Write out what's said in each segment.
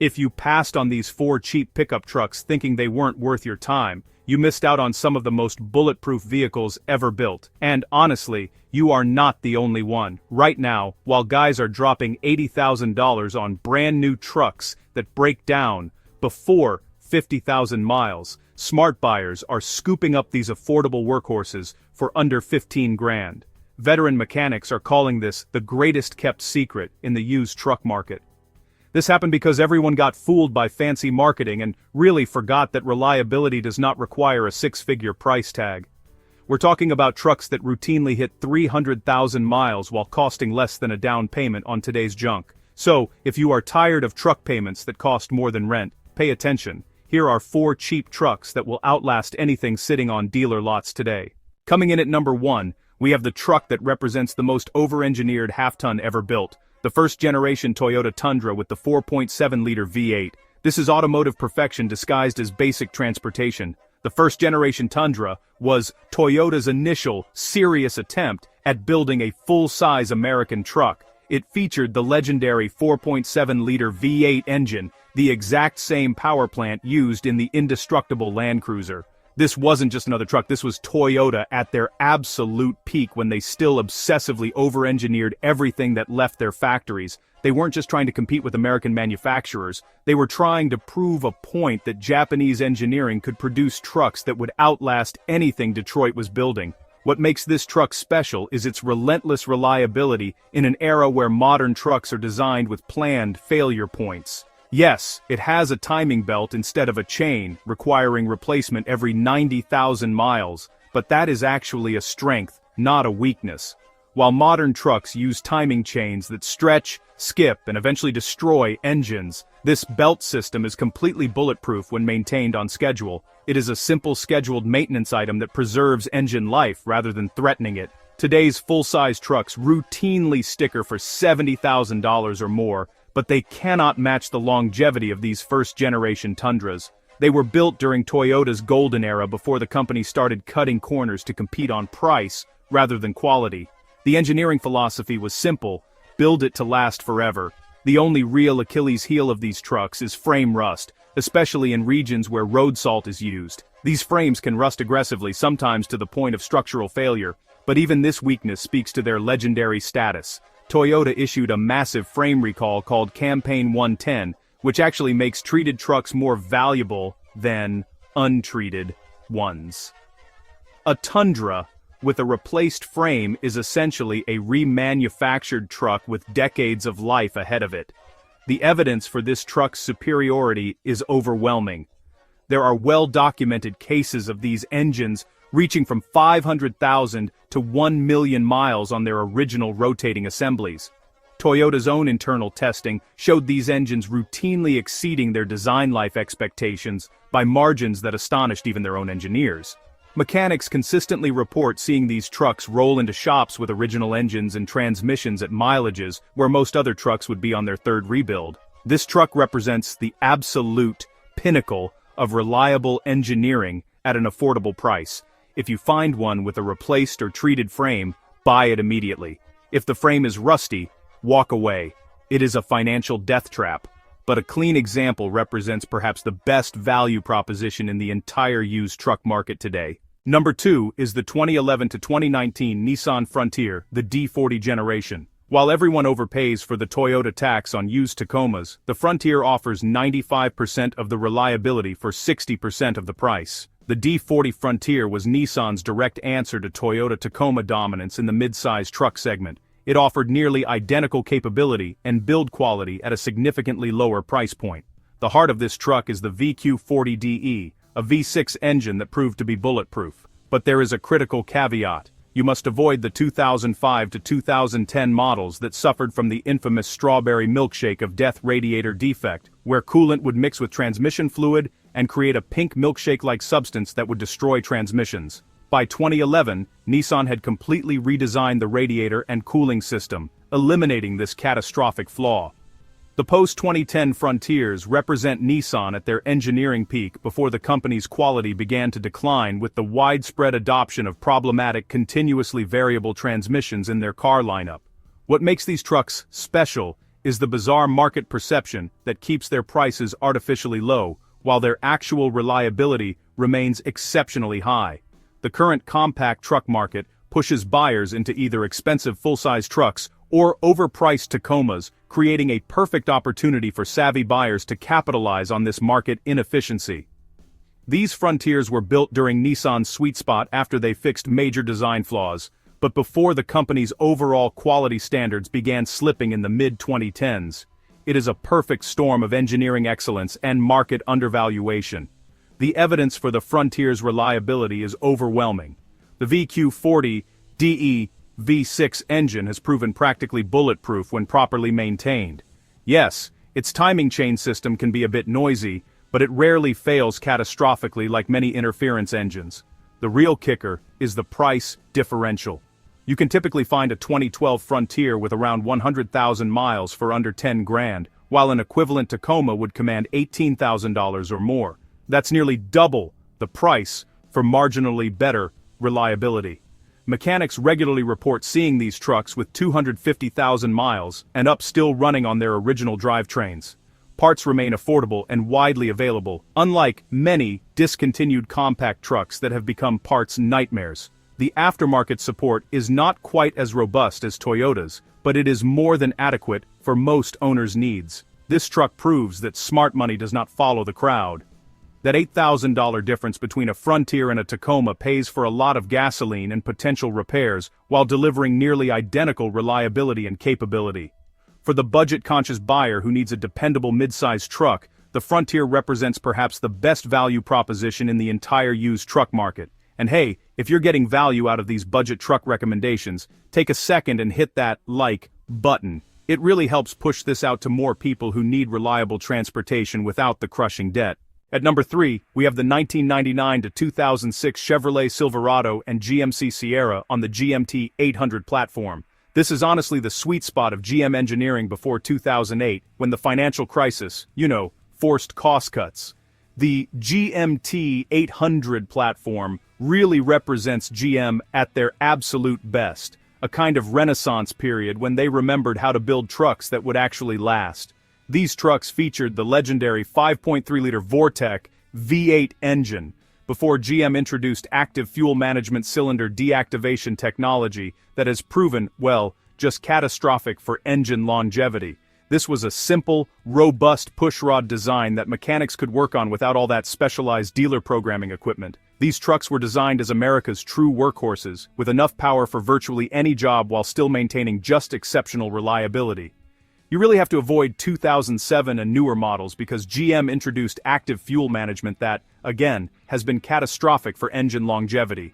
If you passed on these 4 cheap pickup trucks thinking they weren't worth your time, you missed out on some of the most bulletproof vehicles ever built. And honestly, you are not the only one. Right now, while guys are dropping $80,000 on brand new trucks that break down before 50,000 miles, smart buyers are scooping up these affordable workhorses for under 15 grand. Veteran mechanics are calling this the greatest kept secret in the used truck market. This happened because everyone got fooled by fancy marketing and really forgot that reliability does not require a 6-figure price tag. We're talking about trucks that routinely hit 300,000 miles while costing less than a down payment on today's junk. So, if you are tired of truck payments that cost more than rent, pay attention. Here are 4 cheap trucks that will outlast anything sitting on dealer lots today. Coming in at number 1, we have the truck that represents the most over-engineered half-ton ever built. The first-generation Toyota Tundra with the 4.7-liter V8. This is automotive perfection disguised as basic transportation. The first-generation Tundra was Toyota's initial, serious attempt at building a full-size American truck. It featured the legendary 4.7-liter V8 engine, the exact same power plant used in the indestructible Land Cruiser. This wasn't just another truck, this was Toyota at their absolute peak when they still obsessively over-engineered everything that left their factories. They weren't just trying to compete with American manufacturers, they were trying to prove a point that Japanese engineering could produce trucks that would outlast anything Detroit was building. What makes this truck special is its relentless reliability in an era where modern trucks are designed with planned failure points. Yes, it has a timing belt instead of a chain, requiring replacement every 90,000 miles, but that is actually a strength, not a weakness. While modern trucks use timing chains that stretch, skip, and eventually destroy engines, this belt system is completely bulletproof when maintained on schedule. It is a simple scheduled maintenance item that preserves engine life rather than threatening it. Today's full-size trucks routinely sticker for $70,000 or more, but they cannot match the longevity of these first-generation Tundras. They were built during Toyota's golden era before the company started cutting corners to compete on price rather than quality. The engineering philosophy was simple: build it to last forever. The only real Achilles heel of these trucks is frame rust, especially in regions where road salt is used. These frames can rust aggressively, sometimes to the point of structural failure, but even this weakness speaks to their legendary status. Toyota issued a massive frame recall called Campaign 110, which actually makes treated trucks more valuable than untreated ones. A Tundra with a replaced frame is essentially a remanufactured truck with decades of life ahead of it. The evidence for this truck's superiority is overwhelming. There are well-documented cases of these engines reaching from 500,000 to 1 million miles on their original rotating assemblies. Toyota's own internal testing showed these engines routinely exceeding their design life expectations by margins that astonished even their own engineers. Mechanics consistently report seeing these trucks roll into shops with original engines and transmissions at mileages where most other trucks would be on their 3rd rebuild. This truck represents the absolute pinnacle of reliable engineering at an affordable price. If you find one with a replaced or treated frame, buy it immediately. If the frame is rusty, walk away. It is a financial death trap, but a clean example represents perhaps the best value proposition in the entire used truck market today. Number 2 is the 2011 to 2019 Nissan Frontier, the D40 generation. While everyone overpays for the Toyota tax on used Tacomas, the Frontier offers 95% of the reliability for 60% of the price. The D40 Frontier was Nissan's direct answer to Toyota Tacoma dominance in the mid-size truck segment. It offered nearly identical capability and build quality at a significantly lower price point. The heart of this truck is the VQ40DE, a V6 engine that proved to be bulletproof. But there is a critical caveat. You must avoid the 2005 to 2010 models that suffered from the infamous strawberry milkshake of death radiator defect, where coolant would mix with transmission fluid and create a pink milkshake-like substance that would destroy transmissions. By 2011, Nissan had completely redesigned the radiator and cooling system, eliminating this catastrophic flaw. The post-2010 Frontiers represent Nissan at their engineering peak before the company's quality began to decline with the widespread adoption of problematic continuously variable transmissions in their car lineup. What makes these trucks special is the bizarre market perception that keeps their prices artificially low, while their actual reliability remains exceptionally high. The current compact truck market pushes buyers into either expensive full-size trucks or overpriced Tacomas, creating a perfect opportunity for savvy buyers to capitalize on this market inefficiency. These Frontiers were built during Nissan's sweet spot after they fixed major design flaws, but before the company's overall quality standards began slipping in the mid-2010s. It is a perfect storm of engineering excellence and market undervaluation. The evidence for the Frontier's reliability is overwhelming. The VQ40DE V6 engine has proven practically bulletproof when properly maintained. Yes, its timing chain system can be a bit noisy, but it rarely fails catastrophically like many interference engines. The real kicker is the price differential. You can typically find a 2012 Frontier with around 100,000 miles for under 10 grand, while an equivalent Tacoma would command $18,000 or more. That's nearly double the price for marginally better reliability. Mechanics regularly report seeing these trucks with 250,000 miles and up still running on their original drivetrains. Parts remain affordable and widely available, unlike many discontinued compact trucks that have become parts nightmares. The aftermarket support is not quite as robust as Toyota's, but it is more than adequate for most owners' needs. This truck proves that smart money does not follow the crowd. That $8,000 difference between a Frontier and a Tacoma pays for a lot of gasoline and potential repairs while delivering nearly identical reliability and capability. For the budget-conscious buyer who needs a dependable mid-size truck, the Frontier represents perhaps the best value proposition in the entire used truck market. And hey, if you're getting value out of these budget truck recommendations, take a second and hit that like button. It really helps push this out to more people who need reliable transportation without the crushing debt. At number 3, we have the 1999 to 2006 Chevrolet Silverado and GMC Sierra on the GMT 800 platform. This is honestly the sweet spot of GM engineering before 2008, when the financial crisis, forced cost cuts. The GMT 800 platform really represents GM at their absolute best, a kind of renaissance period when they remembered how to build trucks that would actually last. These trucks featured the legendary 5.3-liter Vortec V8 engine, before GM introduced active fuel management cylinder deactivation technology that has proven, just catastrophic for engine longevity. This was a simple, robust pushrod design that mechanics could work on without all that specialized dealer programming equipment. These trucks were designed as America's true workhorses, with enough power for virtually any job while still maintaining just exceptional reliability. You really have to avoid 2007 and newer models because GM introduced active fuel management that, again, has been catastrophic for engine longevity.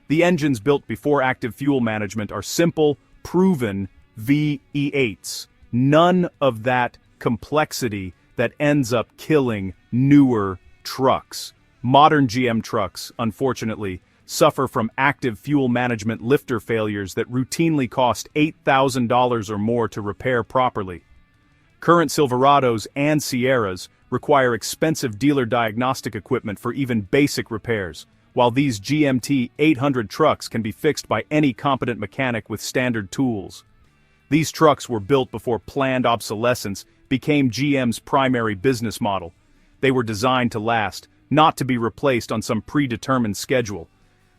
The engines built before active fuel management are simple, proven VE8s. None of that complexity that ends up killing newer trucks. Modern GM trucks, unfortunately, suffer from active fuel management lifter failures that routinely cost $8,000 or more to repair properly. Current Silverados and Sierras require expensive dealer diagnostic equipment for even basic repairs, while these GMT 800 trucks can be fixed by any competent mechanic with standard tools. These trucks were built before planned obsolescence became GM's primary business model. They were designed to last, not to be replaced on some predetermined schedule.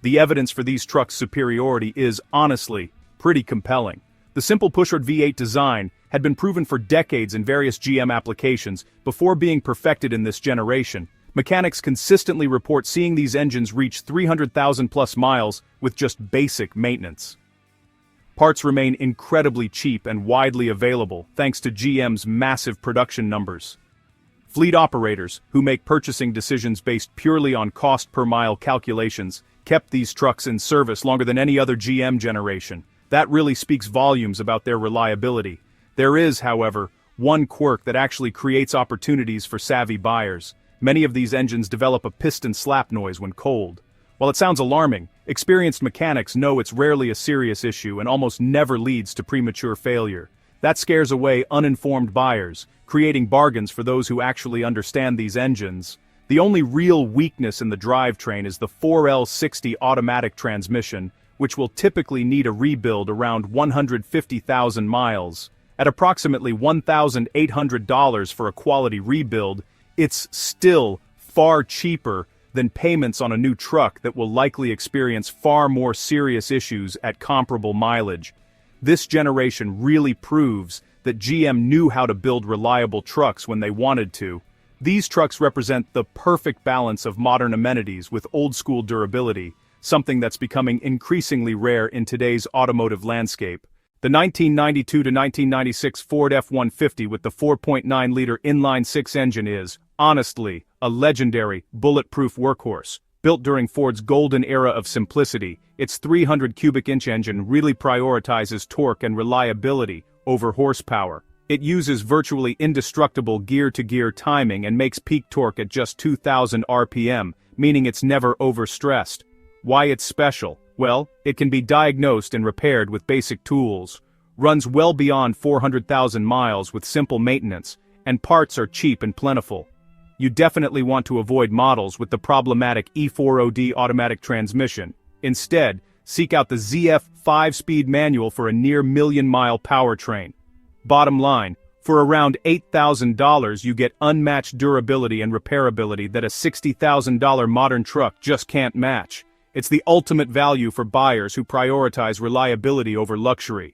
The evidence for these trucks' superiority is, honestly, pretty compelling. The simple pushrod V8 design had been proven for decades in various GM applications before being perfected in this generation. Mechanics consistently report seeing these engines reach 300,000 plus miles with just basic maintenance. Parts remain incredibly cheap and widely available thanks to GM's massive production numbers. Fleet operators, who make purchasing decisions based purely on cost-per-mile calculations, kept these trucks in service longer than any other GM generation. That really speaks volumes about their reliability. There is, however, one quirk that actually creates opportunities for savvy buyers. Many of these engines develop a piston slap noise when cold. While it sounds alarming, experienced mechanics know it's rarely a serious issue and almost never leads to premature failure. That scares away uninformed buyers, creating bargains for those who actually understand these engines. The only real weakness in the drivetrain is the 4L60 automatic transmission, which will typically need a rebuild around 150,000 miles. At approximately $1,800 for a quality rebuild, it's still far cheaper than payments on a new truck that will likely experience far more serious issues at comparable mileage. This generation really proves that GM knew how to build reliable trucks when they wanted to. These trucks represent the perfect balance of modern amenities with old-school durability, something that's becoming increasingly rare in today's automotive landscape. The 1992 to 1996 Ford F-150 with the 4.9-liter inline-six engine is, honestly, a legendary, bulletproof workhorse. Built during Ford's golden era of simplicity, its 300 cubic inch engine really prioritizes torque and reliability over horsepower. It uses virtually indestructible gear-to-gear timing and makes peak torque at just 2,000 RPM, meaning it's never overstressed. Why it's special? Well, it can be diagnosed and repaired with basic tools, runs well beyond 400,000 miles with simple maintenance, and parts are cheap and plentiful. You definitely want to avoid models with the problematic E4OD automatic transmission. Instead, seek out the ZF 5-speed manual for a near-million-mile powertrain. Bottom line, for around $8,000 you get unmatched durability and repairability that a $60,000 modern truck just can't match. It's the ultimate value for buyers who prioritize reliability over luxury.